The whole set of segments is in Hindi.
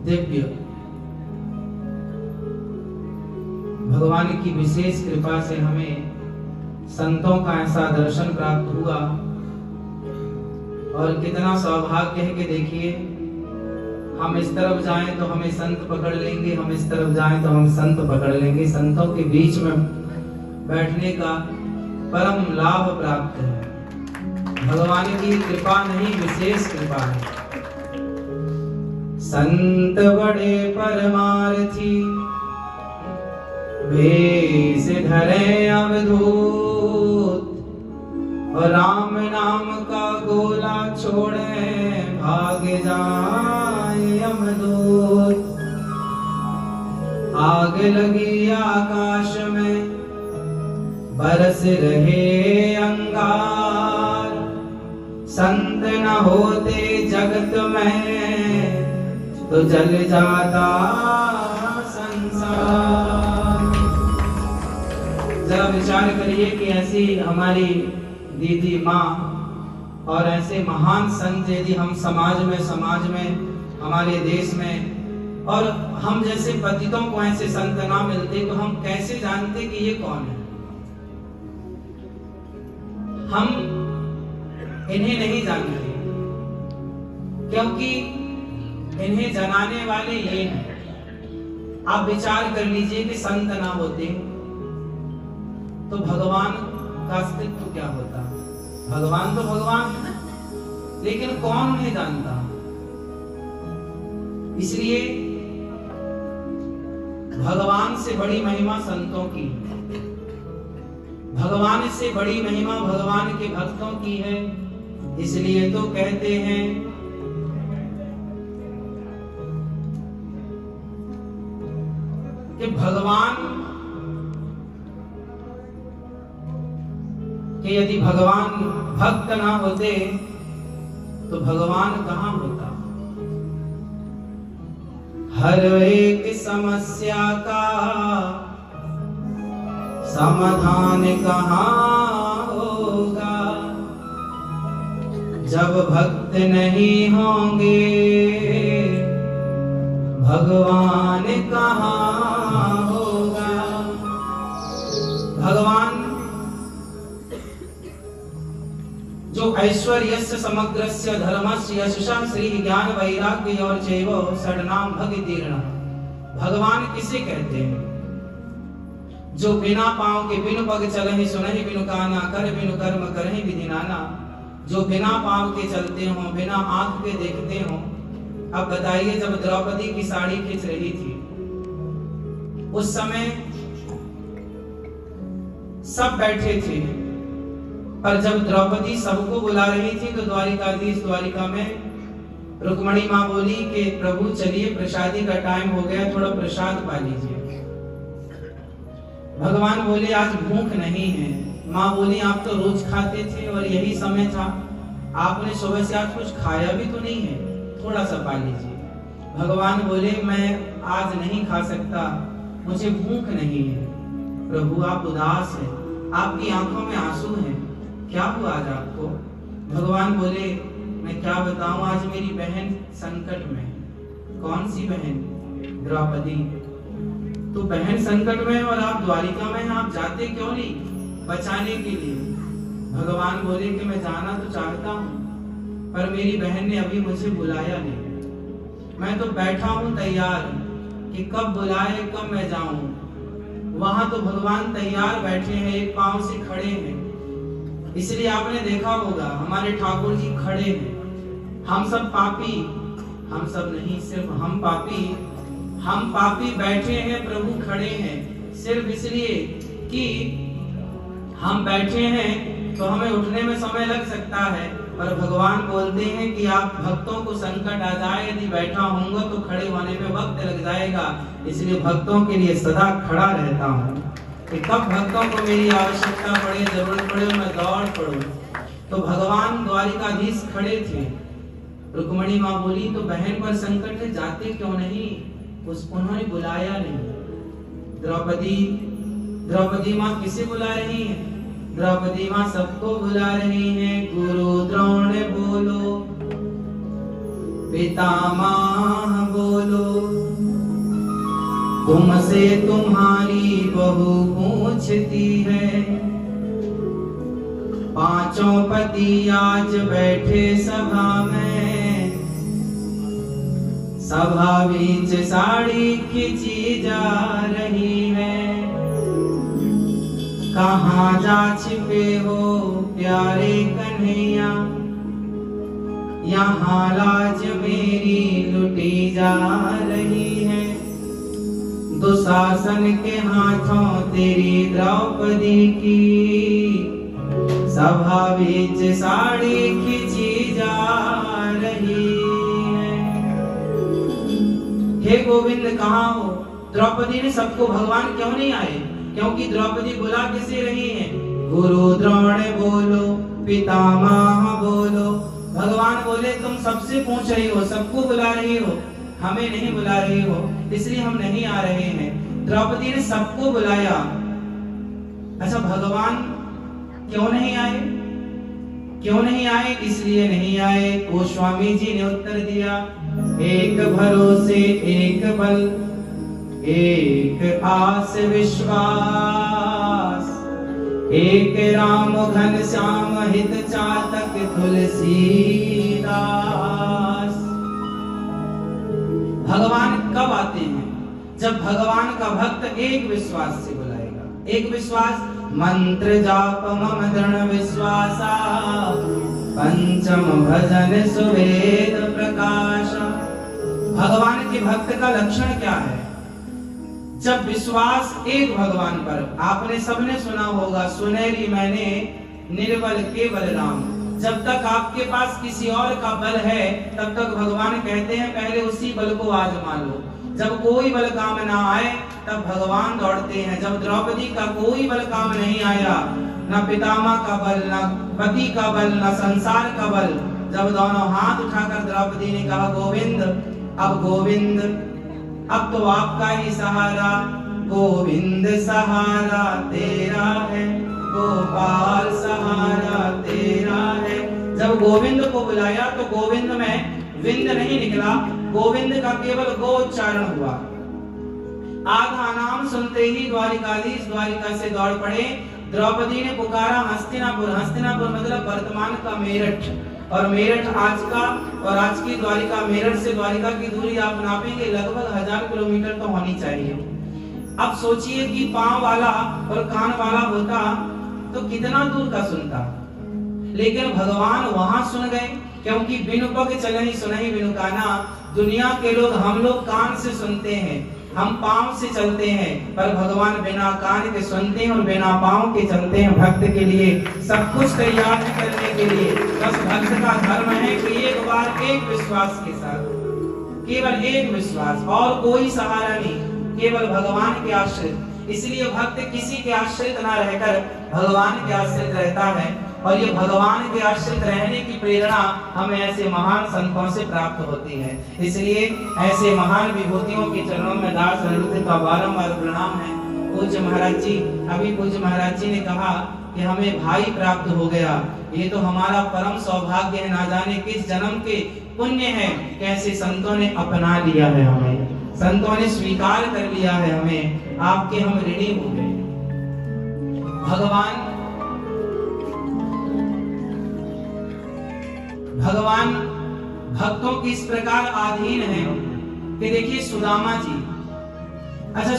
दिव्य भगवान की विशेष कृपा से हमें संतों का ऐसा दर्शन प्राप्त हुआ। और कितना सौभाग्य है कि देखिए, हम इस तरफ जाएं तो हमें संत पकड़ लेंगे, हम इस तरफ जाएं तो हम संत पकड़ लेंगे। संतों के बीच में बैठने का परम लाभ प्राप्त है। भगवान की कृपा नहीं, विशेष कृपा है। संत बड़े परमार्थी वेश धरे अवधूत, और राम नाम का गोला छोड़े भाग जाए यमदूत। आग लगी आकाश में बरस रहे अंगार, संत न होते जगत में तो जल जाता संसार। जरा विचार करिए कि ऐसी हमारी दीदी माँ और ऐसे महान संत यदि हम समाज में हमारे देश में, और हम जैसे पतितों को ऐसे संत ना मिलते तो हम कैसे जानते कि ये कौन है। हम इन्हें नहीं जानते क्योंकि इन्हें जनाने वाले ये हैं। आप विचार कर लीजिए कि संत ना होते तो भगवान का अस्तित्व क्या होता। भगवान तो भगवान है, लेकिन कौन उन्हें जानता। इसलिए भगवान से बड़ी महिमा संतों की, भगवान से बड़ी महिमा भगवान के भक्तों की है। इसलिए तो कहते हैं कि भगवान कि यदि भगवान भक्त ना होते तो भगवान कहाँ होता। हर एक समस्या का समाधान कहाँ होगा, जब भक्त नहीं होंगे भगवान कहाँ होगा। भगवान जो ऐश्वर्यस्य समग्रस्य धर्मस्य यशसा श्री ज्ञान वैराग्य और चैव षड्नाम भक्तिर्न, भगवान किसे कहते हैं। जो बिना पांव के बिनु पग चलहि सुनहि बिनु काना, कर बिनु कर्म करहि विधि नाना। जो बिना पांव के चलते हो, बिना आंख के देखते हो। अब बताइए, जब द्रौपदी की साड़ी खींच रही थी उस समय सब बैठे थे, पर जब द्रौपदी सबको बुला रही थी तो द्वारिकाधीश द्वारिका में रुक्मणी माँ बोली कि प्रभु चलिए, प्रसादी का टाइम हो गया, थोड़ा प्रसाद पा लीजिए। भगवान बोले आज भूख नहीं है। माँ बोली आप तो रोज खाते थे और यही समय था, आपने सुबह से आज कुछ खाया भी तो नहीं है, थोड़ा सा पा लीजिए। भगवान बोले मैं आज नहीं खा सकता, मुझे भूख नहीं है। प्रभु आप उदास हैं, आपकी आंखों में आंसू हैं, क्या हुआ आज आपको। भगवान बोले मैं क्या बताऊं, आज मेरी बहन संकट में। कौन सी बहन? द्रौपदी। तो बहन संकट में और आप द्वारिका में हैं, आप जाते क्यों नहीं बचाने के लिए। भगवान बोले कि मैं जाना तो चाहता हूँ, पर मेरी बहन ने अभी मुझे बुलाया नहीं। मैं तो बैठा हूँ तैयार कि कब बुलाए कब मैं जाऊं। वहां तो भगवान तैयार बैठे हैं, एक पांव से खड़े हैं। इसलिए आपने देखा होगा हमारे ठाकुर जी खड़े हैं। हम सब पापी, हम सब नहीं, सिर्फ हम पापी बैठे हैं, प्रभु खड़े हैं। सिर्फ इसलिए कि हम बैठे हैं तो हमें उठने में समय लग सकता है, पर भगवान बोलते हैं कि आप भक्तों को संकट आ जाए, यदि बैठा होऊंगा तो खड़े होने में वक्त लग जाएगा। इसलिए भक्तों के लिए सदा खड़ा रहता हूँ कि कब भक्तों को मेरी आवश्यकता पड़े, जरूरत पड़े, मैं दौड़ पड़ूं। तो भगवान द्वारिकाधीश खड़े थे। रुक्मणी माँ बोली तो बहन पर संकट है, जाते क्यों नहीं। उन्होंने बुलाया नहीं। द्रौपदी माँ किसे बुला रही है? द्रौपदी माँ सबको बुला रही है। गुरु द्रोण बोलो पितामह बोलो, तुमसे तुम्हारी बहू पूछती है। पांचों पति आज बैठे सभा में, सभा बीच साड़ी खींची जा रही है। कहाँ जा छिपे हो प्यारे कन्हैया, यहाँ लाज मेरी लुटी जा रही है। दुशासन के हाथों तेरी द्रौपदी की, सभा बीच साड़ी खींची जा रही है। हे गोविंद कहाँ हो? द्रौपदी ने सबको भगवान क्यों नहीं आए? क्योंकि द्रौपदी बुला किसे रही है? गुरु द्रोण बोलो, पितामह बोलो। भगवान बोले तुम सबसे पूछ रही हो, सबको बुला रही हो, हमें नहीं बुला रही हो, इसलिए हम नहीं आ रहे हैं। द्रौपदी ने सबको बुलाया। अच्छा भगवान क्यों नहीं आए? क्यों नहीं आए? इसलिए नहीं आए। गोस्वामी जी ने उत्तर दिया, एक भरोसे एक बल, एक आस विश्वास, एक राम घन श्याम हित चातक तुलसीदास। भगवान कब आते हैं? जब भगवान का भक्त एक विश्वास से बुलाएगा। एक विश्वास, मंत्र जाप मम दृढ़ विश्वासा, पंचम भजन सुवेद प्रकाश। भगवान के भक्त का लक्षण क्या है? जब विश्वास एक भगवान पर, आपने सबने सुना होगा, सुनेरी मैंने निर्बल केवल राम। जब तक आपके पास किसी और का बल है तब तक भगवान कहते हैं पहले उसी बल को आजमा लो। जब कोई बल काम ना आए तब भगवान दौड़ते हैं। जब द्रौपदी का कोई बल काम नहीं आया, न पितामह का बल, न पति का बल, न संसार का बल, जब दोनों हाथ उठाकर द्रौपदी ने कहा गोविंद, अब गोविंद, अब तो आपका ही सहारा, गोविंद सहारा तेरा है, गोपाल सहारा तेरा है। जब गोविंद को बुलाया तो गोविंद में विंद नहीं निकला, गोविंद का केवल गो उच्चारण हुआ। आधा नाम सुनते ही द्वारिकाधीश द्वारिका से दौड़ पड़े। द्रौपदी ने पुकारा हस्तिनापुर। हस्तिनापुर मतलब वर्तमान का मेरठ, और मेरठ आज का, और आज की द्वारिका, मेरठ से द्वारिका की दूरी आप नापेंगे लगभग 1000 किलोमीटर तो होनी चाहिए। अब सोचिए कि पांव वाला और कान वाला होता तो कितना दूर का सुनता, लेकिन भगवान वहां सुन गए, क्योंकि बिनु पग चलहि सुनहि बिनु काना। दुनिया के लोग, हम लोग कान से सुनते हैं, हम पांव से चलते हैं, पर भगवान बिना कान के सुनते हैं और बिना पांव के चलते हैं। भक्त के लिए सब कुछ तैयार है करने के लिए। बस भक्त का धर्म है कि एक बार एक विश्वास के साथ, केवल एक विश्वास, और कोई सहारा नहीं, केवल भगवान के आश्रित। इसलिए भक्त किसी के आश्रित ना रहकर भगवान के आश्रित रहता है, और ये भगवान के आश्रित रहने की प्रेरणा हमें ऐसे महान संतों से प्राप्त होती है। इसलिए ऐसे महान विभूतियों के चरणों में दास अनिरुद्ध का बारंबार प्रणाम है। पूज्य महाराज जी, अभी पूज्य महाराज जी ने कहा कि हमें भाई प्राप्त हो गया, ये तो हमारा परम सौभाग्य है। ना जाने किस जन्म के पुण्य है, कैसे संतों ने अपना लिया है हमें, संतों ने स्वीकार कर लिया है हमें, आपके हम ऋणी हो गए। भगवान भक्तों की इस प्रकार अधीन है कि देखिए सुदामा जी, अच्छा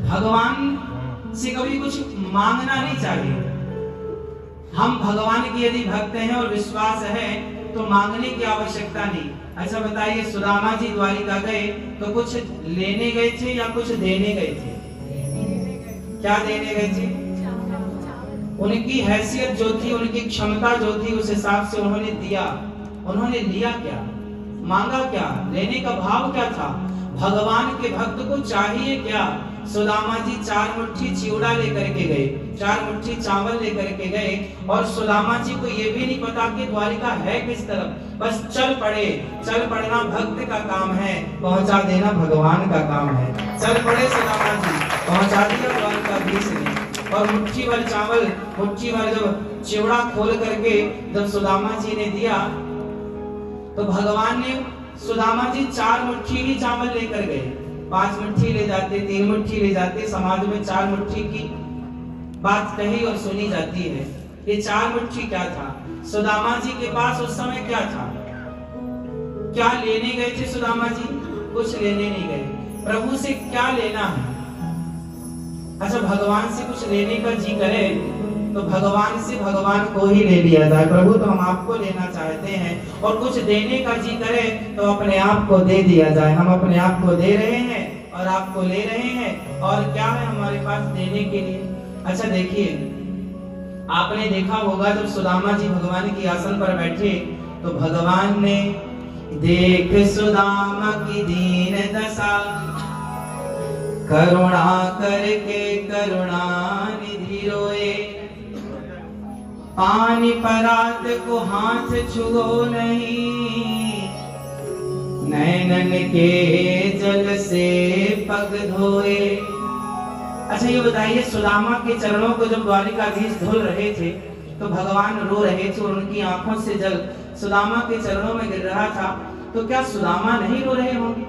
भगवान से कभी कुछ मांगना नहीं चाहिए। हम भगवान की यदि भक्त हैं और विश्वास है तो मांगने की आवश्यकता नहीं। अच्छा बताइए, सुदामा जी द्वारिका गए तो कुछ लेने गए थे या कुछ देने गए थे? क्या देने गए थे? उनकी हैसियत जो थी, उनकी क्षमता जो थी, उस हिसाब से उन्होंने दिया। उन्होंने लिया क्या, मांगा क्या, लेने का भाव क्या था? भगवान के भक्त को चाहिए क्या? सुदामा जी 4 मुट्ठी चिवड़ा लेकर के गए, 4 मुट्ठी चावल लेकर के गए, और सुदामा जी को ये भी नहीं पता कि द्वारिका है किस तरफ, बस चल पड़े। चल पड़ना भक्त का काम है, पहुंचा देना भगवान का काम है। चल पड़े सुदामा जी, पहुंचा दिया द्वारिकाधीश ने। और मुट्ठी भर चावल, मुट्ठी भर जब चिवड़ा खोल करके जब सुदामा जी ने दिया तो भगवान ने सुदामा जी 4 मुट्ठी ही चावल लेकर गए। 5 मुट्ठी ले जाते, 3 मुट्ठी ले जाते, समाज में 4 मुट्ठी की बात कही और सुनी जाती है। ये 4 मुट्ठी क्या था? सुदामा जी के पास उस समय क्या था? क्या लेने गए थे सुदामा जी? कुछ लेने नहीं गए। प्रभु से क्या लेना है? अच्छा, भगवान से कुछ लेने का जी करे तो भगवान से भगवान को ही ले लिया जाए। प्रभु तो हम आपको लेना चाहते हैं, और कुछ देने का जी करे तो अपने आप को दे दिया जाए। हम अपने आप को दे रहे हैं और आपको ले रहे हैं, और क्या है हमारे पास देने के लिए? अच्छा देखिए, आपने देखा होगा जब सुदामा जी भगवान की आसन पर बैठे तो भगवान ने देख सुदामा की दीन दशा, करुणा करके करुणा निधि रोए, पानी परात को हाथ छुओ नहीं, नैनन के जल से पग धोए। अच्छा ये बताइए, सुदामा के चरणों को जब द्वारिकाधीश धुल रहे थे तो भगवान रो रहे थे और उनकी आंखों से जल सुदामा के चरणों में गिर रहा था, तो क्या सुदामा नहीं रो रहे होंगे?